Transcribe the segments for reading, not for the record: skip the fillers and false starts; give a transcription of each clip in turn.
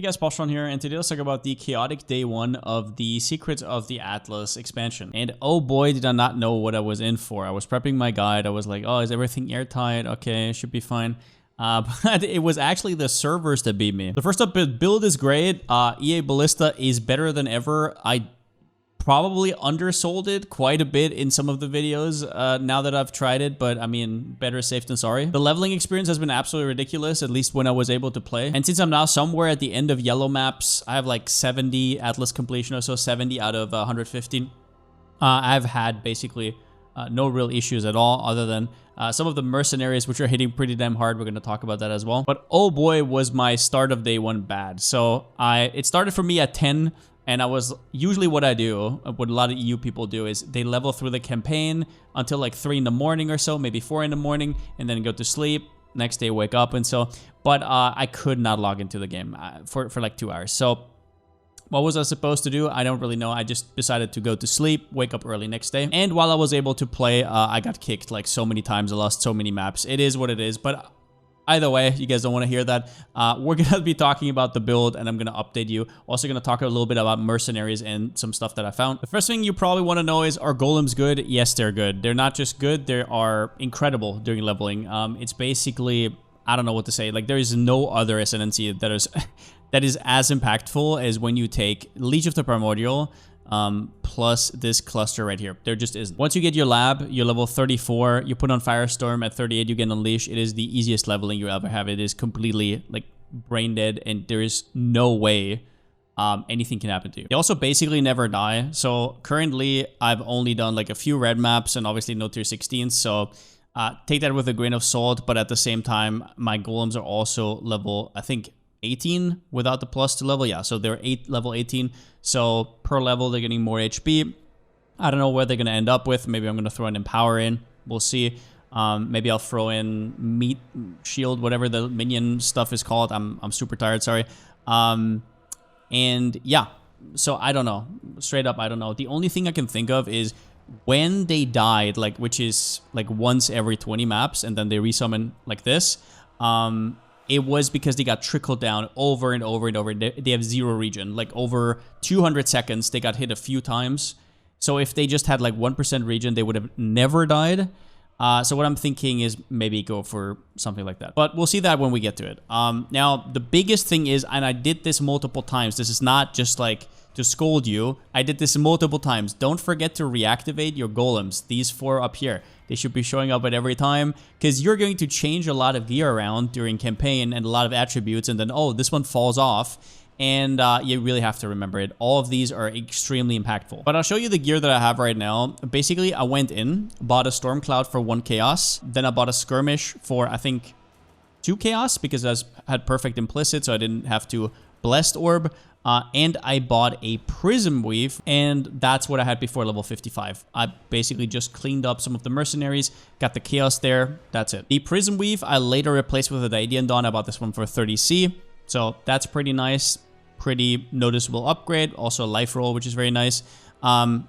Hey guys, Palsteron here, and today let's talk about the chaotic day one of the Secrets of the Atlas expansion. And oh boy, did I not know what I was in for. I was prepping my guide. I was like, oh, is everything airtight? Okay, should be fine. But it was actually the servers that beat me. The first up, build is great. EA Ballista is better than ever. I probably undersold it quite a bit in some of the videos now that I've tried it, but I mean, better safe than sorry. The leveling experience has been absolutely ridiculous, at least when I was able to play. And since I'm now somewhere at the end of yellow maps, I have like 70 Atlas completion or so, 70 out of 115. I've had basically no real issues at all, other than some of the Mercenaries, which are hitting pretty damn hard. We're going to talk about that as well. But oh boy, was my start of day one bad. So it started for me at 10. And I was usually what I do, what a lot of EU people do, is they level through the campaign until like 3 in the morning or so, maybe 4 in the morning, and then go to sleep. Next day, wake up and so. But I could not log into the game for like 2 hours. So what was I supposed to do? I don't really know. I just decided to go to sleep, wake up early next day. And while I was able to play, I got kicked like so many times. I lost so many maps. It is what it is. But either way, you guys don't want to hear that. We're going to be talking about the build, and I'm going to update you. Also going to talk a little bit about Mercenaries and some stuff that I found. The first thing you probably want to know is, are golems good? Yes, they're good. They're not just good, they are incredible during leveling. It's basically, I don't know what to say. Like, there is no other ascendancy that is that is as impactful as when you take Leech of the Primordial plus this cluster right here. There just isn't. Once you get your lab, you're level 34, you put on Firestorm at 38, you get Unleash. It is the easiest leveling you ever have. It is completely like brain dead, and there is no way anything can happen to you. They also basically never die. So currently I've only done like a few red maps and obviously no tier 16s. So take that with a grain of salt, but at the same time, my golems are also level, I think, 18 without the plus to level. Yeah, so they're level 18. So per level, they're getting more HP. I don't know where they're going to end up with. Maybe I'm going to throw an Empower in. We'll see. Maybe I'll throw in Meat Shield, whatever the minion stuff is called. I'm super tired, sorry. And yeah, so I don't know. Straight up, I don't know. The only thing I can think of is when they died, like, which is like once every 20 maps, and then they resummon like this. It was because they got trickled down over and over and over. They have 0 regen. Like over 200 seconds, they got hit a few times. So if they just had like 1% regen, they would have never died. So what I'm thinking is maybe go for something like that. But we'll see that when we get to it. Now, the biggest thing is, and I did this multiple times. This is not just like to scold you. I did this multiple times. Don't forget to reactivate your golems. These 4 up here. They should be showing up at every time, because you're going to change a lot of gear around during campaign and a lot of attributes, and then, oh, this one falls off, and you really have to remember it. All of these are extremely impactful. But I'll show you the gear that I have right now. Basically, I went in, bought a Storm Cloud for 1 Chaos, then I bought a Skirmish for, I think, 2 Chaos, because I had Perfect Implicit, so I didn't have to Blessed Orb. And I bought a Prism Weave, and that's what I had before level 55. I basically just cleaned up some of the Mercenaries, got the Chaos there, that's it. The Prism Weave, I later replaced with a Daedian Dawn. I bought this one for 30C, so that's pretty nice, pretty noticeable upgrade. Also a Life Roll, which is very nice.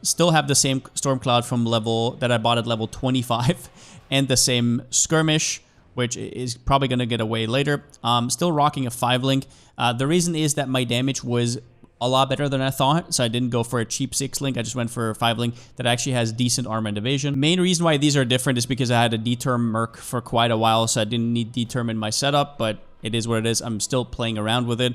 Still have the same Storm Cloud from level that I bought at level 25, and the same Skirmish, which is probably going to get away later. Still rocking a 5-link. The reason is that my damage was a lot better than I thought, so I didn't go for a cheap 6-link. I just went for a 5-link that actually has decent armor and evasion. Main reason why these are different is because I had a D-Term Merc for quite a while, so I didn't need D-Term in my setup, but it is what it is. I'm still playing around with it.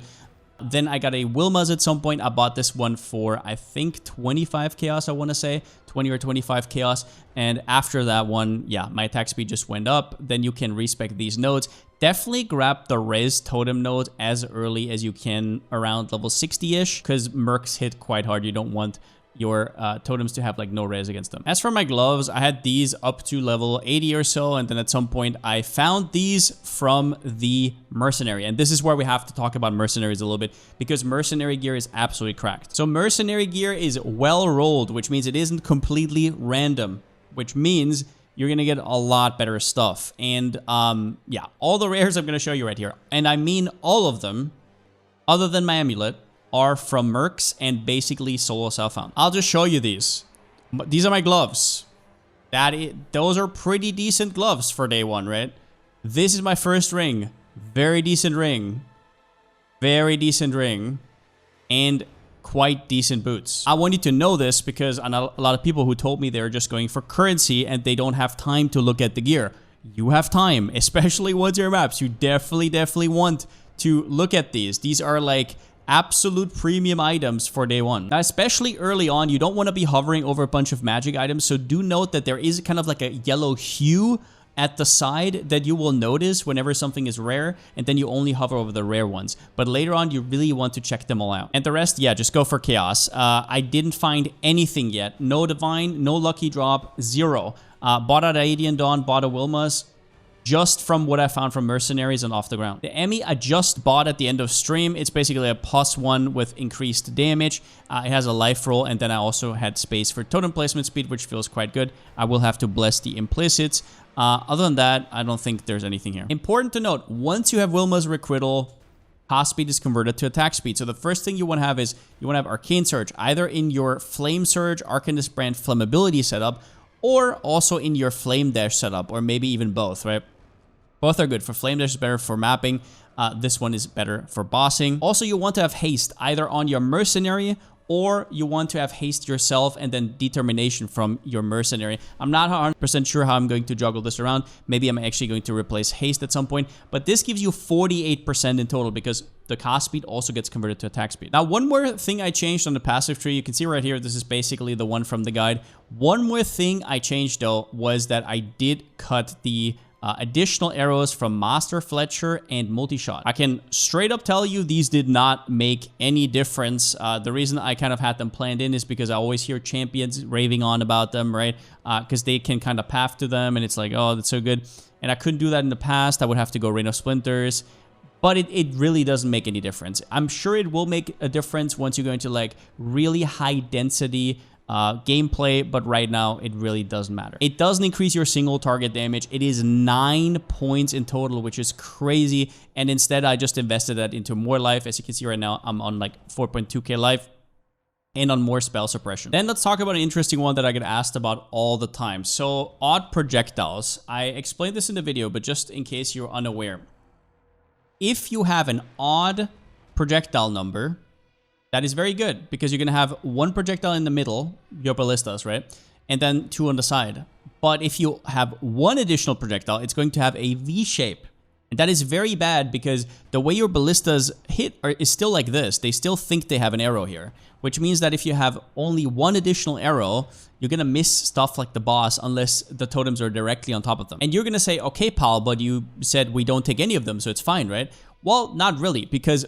Then I got a Wilma's at some point. I bought this one for, I think, 25 Chaos, I want to say. 20 or 25 Chaos. And after that one, yeah, my attack speed just went up. Then you can respec these nodes. Definitely grab the Res Totem node as early as you can, around level 60-ish, because Mercs hit quite hard. You don't want your totems to have like no res against them. As for my gloves, I had these up to level 80 or so, and then at some point I found these from the Mercenary. And this is where we have to talk about Mercenaries a little bit, because Mercenary gear is absolutely cracked. So Mercenary gear is well rolled, which means it isn't completely random, which means you're gonna get a lot better stuff. And yeah, all the rares I'm gonna show you right here, and I mean all of them, other than my amulet, are from Mercs and basically solo self-found. I'll just show you these. These are my gloves. Those are pretty decent gloves for day one, right? This is my first ring. Very decent ring. very decent ring, and quite decent boots. I want you to know this because a lot of people who told me they're just going for currency and they don't have time to look at the gear. You have time, especially once your maps. You definitely want to look at these. These are like absolute premium items for day one. Now, especially early on, you don't want to be hovering over a bunch of magic items. So do note that there is kind of like a yellow hue at the side that you will notice whenever something is rare, and then you only hover over the rare ones. But later on, you really want to check them all out. And the rest, yeah, just go for chaos. I didn't find anything yet. No divine, no lucky drop, zero. Bought a Radiant Dawn, bought a Wilma's, just from what I found from Mercenaries and off the ground. The Emmy I just bought at the end of stream. It's basically a +1 with increased damage. It has a life roll, and then I also had space for totem placement speed, which feels quite good. I will have to bless the implicits. Other than that, I don't think there's anything here. Important to note, once you have Wilma's Requital, cost speed is converted to attack speed. So the first thing you want to have is you want to have Arcane Surge, either in your Flame Surge, Arcanist Brand Flammability setup, or also in your Flame Dash setup, or maybe even both, right? Both are good. For Flame Dash is better for mapping. This one is better for bossing. Also, you want to have haste either on your Mercenary, or you want to have haste yourself and then determination from your Mercenary. I'm not 100% sure how I'm going to juggle this around. Maybe I'm actually going to replace haste at some point, but this gives you 48% in total because the cost speed also gets converted to attack speed. Now, one more thing I changed on the passive tree, you can see right here, this is basically the one from the guide. One more thing I changed though was that I did cut the additional arrows from Master Fletcher and Multi-Shot. I can straight up tell you these did not make any difference. The reason I kind of had them planned in is because I always hear champions raving on about them, right? Because they can kind of path to them and it's like, oh, that's so good. And I couldn't do that in the past. I would have to go Rain of Splinters. But it really doesn't make any difference. I'm sure it will make a difference once you go into like really high density gameplay, but right now it really doesn't matter. It doesn't increase your single target damage. It is 9 points in total, which is crazy. And instead, I just invested that into more life. As you can see right now, I'm on like 4.2k life and on more spell suppression. Then let's talk about an interesting one that I get asked about all the time. So odd projectiles. I explained this in the video, but just in case you're unaware, if you have an odd projectile number, that is very good because you're going to have one projectile in the middle, your ballistas, right? And then two on the side. But if you have one additional projectile, it's going to have a V shape. And that is very bad because the way your ballistas hit is still like this. They still think they have an arrow here, which means that if you have only one additional arrow, you're going to miss stuff like the boss unless the totems are directly on top of them. And you're going to say, okay, pal, but you said we don't take any of them, so it's fine, right? Well, not really, because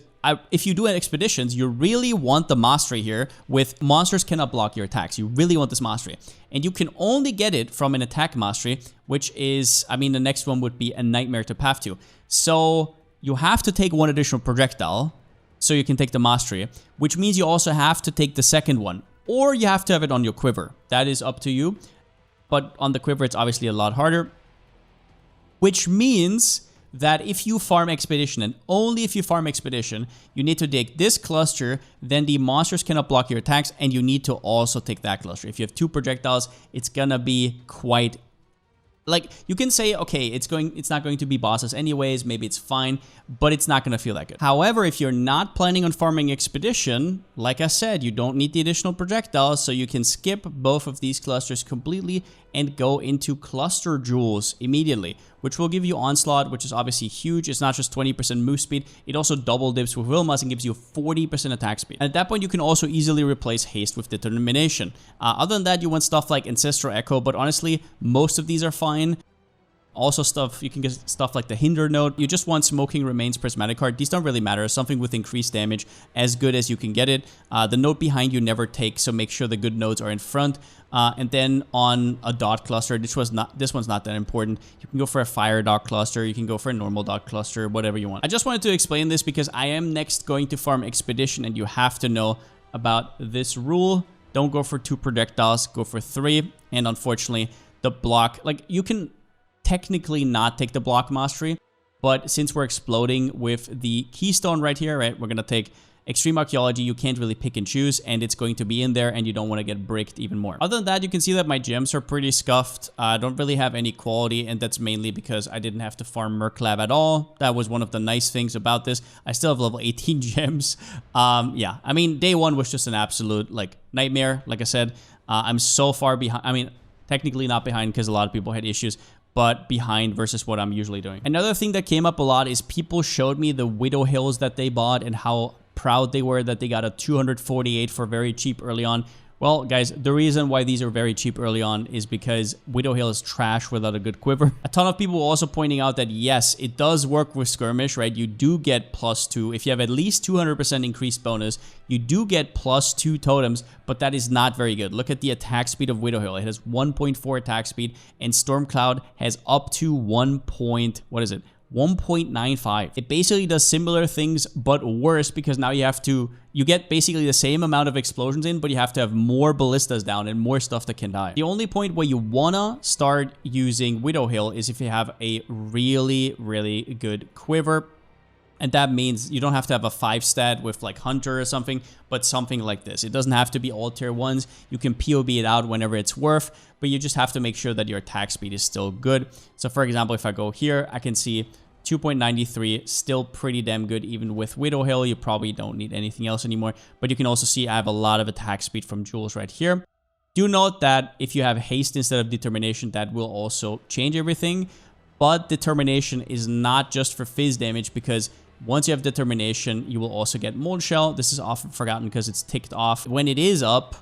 if you do expeditions, you really want the mastery here with monsters cannot block your attacks. You really want this mastery. And you can only get it from an attack mastery, which is, I mean, the next one would be a nightmare to path to. So you have to take one additional projectile so you can take the mastery, which means you also have to take the second one, or you have to have it on your quiver. That is up to you. But on the quiver, it's obviously a lot harder, which means that if you farm Expedition, and only if you farm Expedition, you need to take this cluster, then the monsters cannot block your attacks, and you need to also take that cluster. If you have two projectiles, it's gonna be quite... Like, you can say, okay, it's not going to be bosses anyways, maybe it's fine, but it's not going to feel that good. However, if you're not planning on farming Expedition, like I said, you don't need the additional projectiles, so you can skip both of these clusters completely and go into Cluster Jewels immediately, which will give you Onslaught, which is obviously huge. It's not just 20% move speed, it also double dips with Wilma's and gives you 40% attack speed. And at that point, you can also easily replace Haste with Determination. Other than that, you want stuff like Ancestral Echo, but honestly, most of these are fine. Also you can get stuff like the Hinder Note. You just want Smoking Remains Prismatic Card. These don't really matter. Something with increased damage, as good as you can get it. The note behind you never takes, so make sure the good nodes are in front. And then on a dot cluster, this one's not that important. You can go for a fire dot cluster, you can go for a normal dot cluster, whatever you want. I just wanted to explain this because I am next going to farm Expedition, and you have to know about this rule. Don't go for 2 projectiles, go for 3. And unfortunately, the block, like, you can technically not take the block mastery, but since we're exploding with the keystone right here, right, we're gonna take Extreme Archaeology, you can't really pick and choose, and it's going to be in there, and you don't want to get bricked even more. Other than that, you can see that my gems are pretty scuffed. I don't really have any quality, and that's mainly because I didn't have to farm Merc Lab at all. That was one of the nice things about this. I still have level 18 gems. Yeah, I mean, day one was just an absolute, like, nightmare. Like I said, I'm so far behind. I mean, technically not behind because a lot of people had issues, but behind versus what I'm usually doing. Another thing that came up a lot is people showed me the Widowhails that they bought and how proud they were that they got a 248 for very cheap early on. Well, guys, the reason why these are very cheap early on is because Widowhail is trash without a good quiver. A ton of people were also pointing out that yes, it does work with skirmish, right? You do get +2. If you have at least 200% increased bonus, you do get +2 totems, but that is not very good. Look at the attack speed of Widowhail. It has 1.4 attack speed, and Stormcloud has up to 1.95. It basically does similar things, but worse, because now you get basically the same amount of explosions in, but you have to have more ballistas down and more stuff that can die. The only point where you wanna start using Widowhail is if you have a really, really good quiver. And that means you don't have to have a 5 stat with like Hunter or something, but something like this. It doesn't have to be all tier 1s. You can POB it out whenever it's worth, but you just have to make sure that your attack speed is still good. So for example, if I go here, I can see 2.93, still pretty damn good. Even with Widowhail, you probably don't need anything else anymore. But you can also see I have a lot of attack speed from jewels right here. Do note that if you have haste instead of determination, that will also change everything. But determination is not just for fizz damage, because once you have determination, you will also get mold shell. This is often forgotten because it's ticked off. When it is up,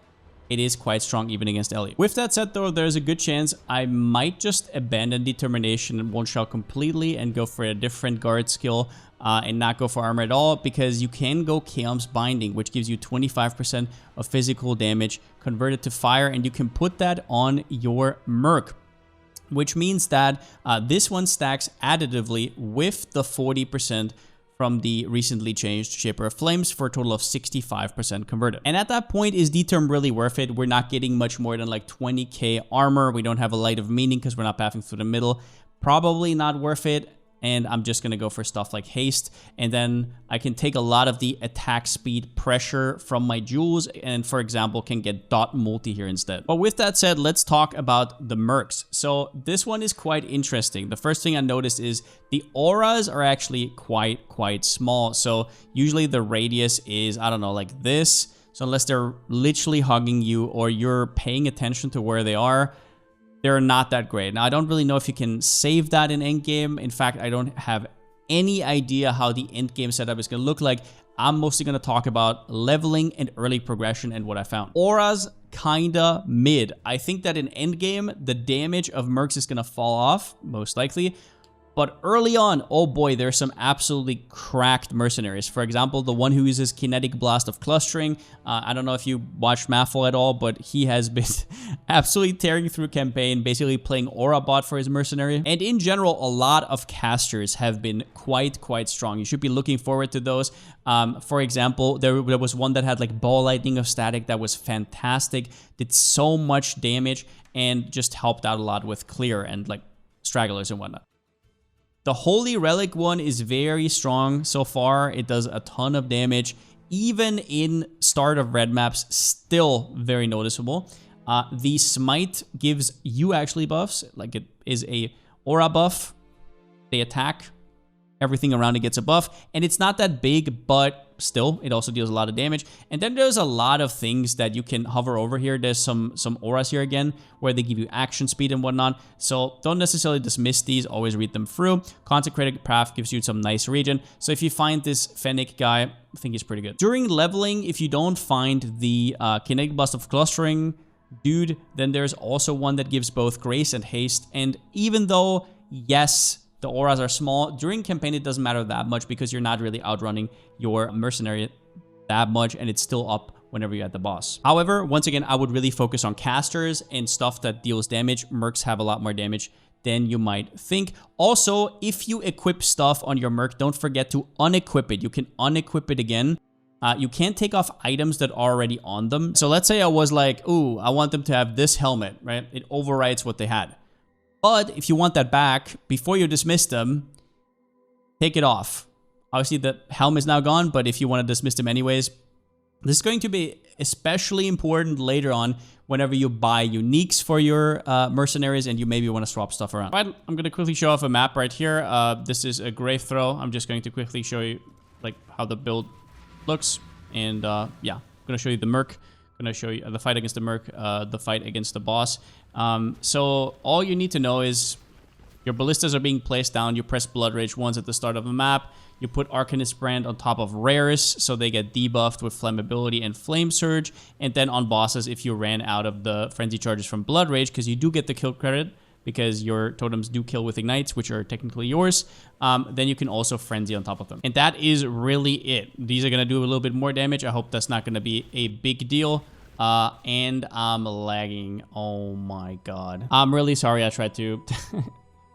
it is quite strong even against Ellie. With that said, though, there's a good chance I might just abandon determination and mold shell completely and go for a different guard skill and not go for armor at all, because you can go Chaos Binding, which gives you 25% of physical damage converted to fire, and you can put that on your Merc, which means that this one stacks additively with the 40% from the recently changed Shaper of Flames for a total of 65% converted. And at that point, is D-Term really worth it? We're not getting much more than like 20k armor. We don't have a Light of Meaning because we're not pathing through the middle. Probably not worth it. And I'm just going to go for stuff like haste. And then I can take a lot of the attack speed pressure from my jewels and, for example, can get dot multi here instead. But with that said, let's talk about the mercs. So this one is quite interesting. The first thing I noticed is the auras are actually quite small. So usually the radius is, I don't know, like this. So unless they're literally hugging you or you're paying attention to where they are, they're not that great. Now, I don't really know if you can save that in endgame. In fact, I don't have any idea how the endgame setup is going to look like. I'm mostly going to talk about leveling and early progression and what I found. Auras, kinda mid. I think that in endgame, the damage of mercs is going to fall off, most likely. But early on, oh boy, there's some absolutely cracked mercenaries. For example, the one who uses Kinetic Blast of Clustering. I don't know if you watched Mathful at all, but he has been absolutely tearing through campaign, basically playing Aura Bot for his mercenary. And in general, a lot of casters have been quite strong. You should be looking forward to those. For example, there was one that had like Ball Lightning of Static that was fantastic, did so much damage, and just helped out a lot with clear and like stragglers and whatnot. The Holy Relic one is very strong so far. It does a ton of damage. Even in start of red maps, still very noticeable. The Smite gives you actually buffs. Like it is a aura buff. They attack. Everything around it gets a buff. And it's not that big, but still, it also deals a lot of damage. And then there's a lot of things that you can hover over here. There's some auras here again, where they give you action speed and whatnot. So don't necessarily dismiss these. Always read them through. Consecrated Path gives you some nice regen. So if you find this Fennec guy, I think he's pretty good. During leveling, if you don't find the Kinetic Blast of Clustering dude, then there's also one that gives both Grace and Haste. And even though, yes, the auras are small, during campaign it doesn't matter that much because you're not really outrunning your mercenary that much, and it's still up whenever you're at the boss. However, once again, I would really focus on casters and stuff that deals damage. Mercs have a lot more damage than you might think. Also, if you equip stuff on your merc, don't forget to unequip it. You can unequip it again. You can't take off items that are already on them. So let's say I was like, ooh, I want them to have this helmet, right? It overrides what they had. But if you want that back, before you dismiss them, take it off. Obviously, the helm is now gone, but if you want to dismiss them anyways, this is going to be especially important later on whenever you buy uniques for your mercenaries and you maybe want to swap stuff around. Right, I'm going to quickly show off a map right here. This is a grave throw. I'm just going to quickly show you like how the build looks. And yeah, I'm going to show you the merc. I'm going to show you the fight against the merc, the fight against the boss. So all you need to know is your ballistas are being placed down. You press Blood Rage once at the start of a map. You put Arcanist Brand on top of rares, so they get debuffed with Flammability and Flame Surge. And then on bosses, if you ran out of the Frenzy Charges from Blood Rage, because you do get the kill credit, because your totems do kill with Ignites, which are technically yours, then you can also Frenzy on top of them. And that is really it. These are going to do a little bit more damage. I hope that's not going to be a big deal. And I'm lagging. Oh my god. I'm really sorry I tried to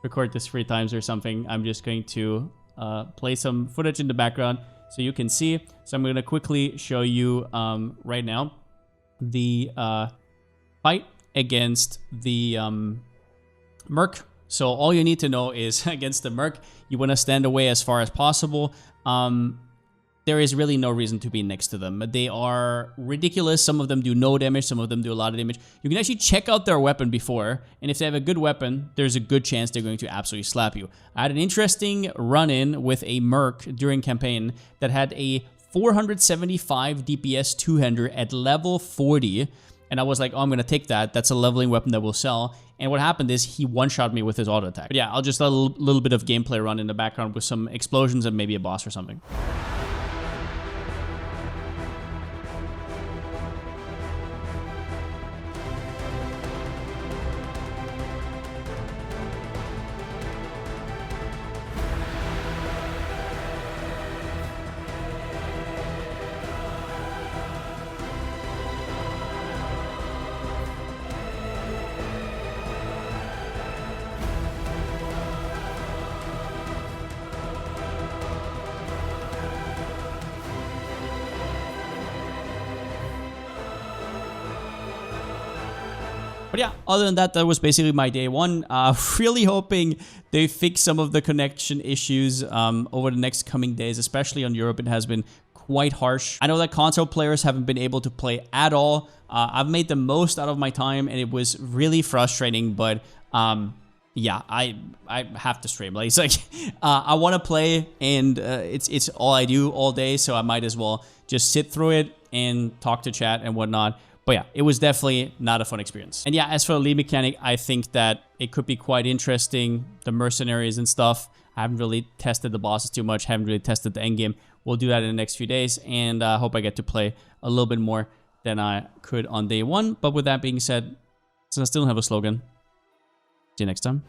record this 3 times or something. I'm just going to play some footage in the background so you can see. So I'm going to quickly show you right now the fight against the merc. So all you need to know is against the merc, you want to stand away as far as possible. There is really no reason to be next to them. They are ridiculous. Some of them do no damage. Some of them do a lot of damage. You can actually check out their weapon before. And if they have a good weapon, there's a good chance they're going to absolutely slap you. I had an interesting run-in with a merc during campaign that had a 475 DPS two-hander at level 40. And I was like, oh, I'm going to take that. That's a leveling weapon that will sell. And what happened is he one-shot me with his auto attack. But yeah, I'll just let a little bit of gameplay run in the background with some explosions and maybe a boss or something. But yeah, other than that, that was basically my day one. Really hoping they fix some of the connection issues over the next coming days, especially on Europe. It has been quite harsh. I know that console players haven't been able to play at all. I've made the most out of my time, and it was really frustrating, but yeah, I have to stream. Like, it's like I want to play, and it's all I do all day, so I might as well just sit through it and talk to chat and whatnot. But yeah, it was definitely not a fun experience. And yeah, as for the lead mechanic, I think that it could be quite interesting. The mercenaries and stuff. I haven't really tested the bosses too much. Haven't really tested the endgame. We'll do that in the next few days. And I hope I get to play a little bit more than I could on day one. But with that being said, since I still don't have a slogan, see you next time.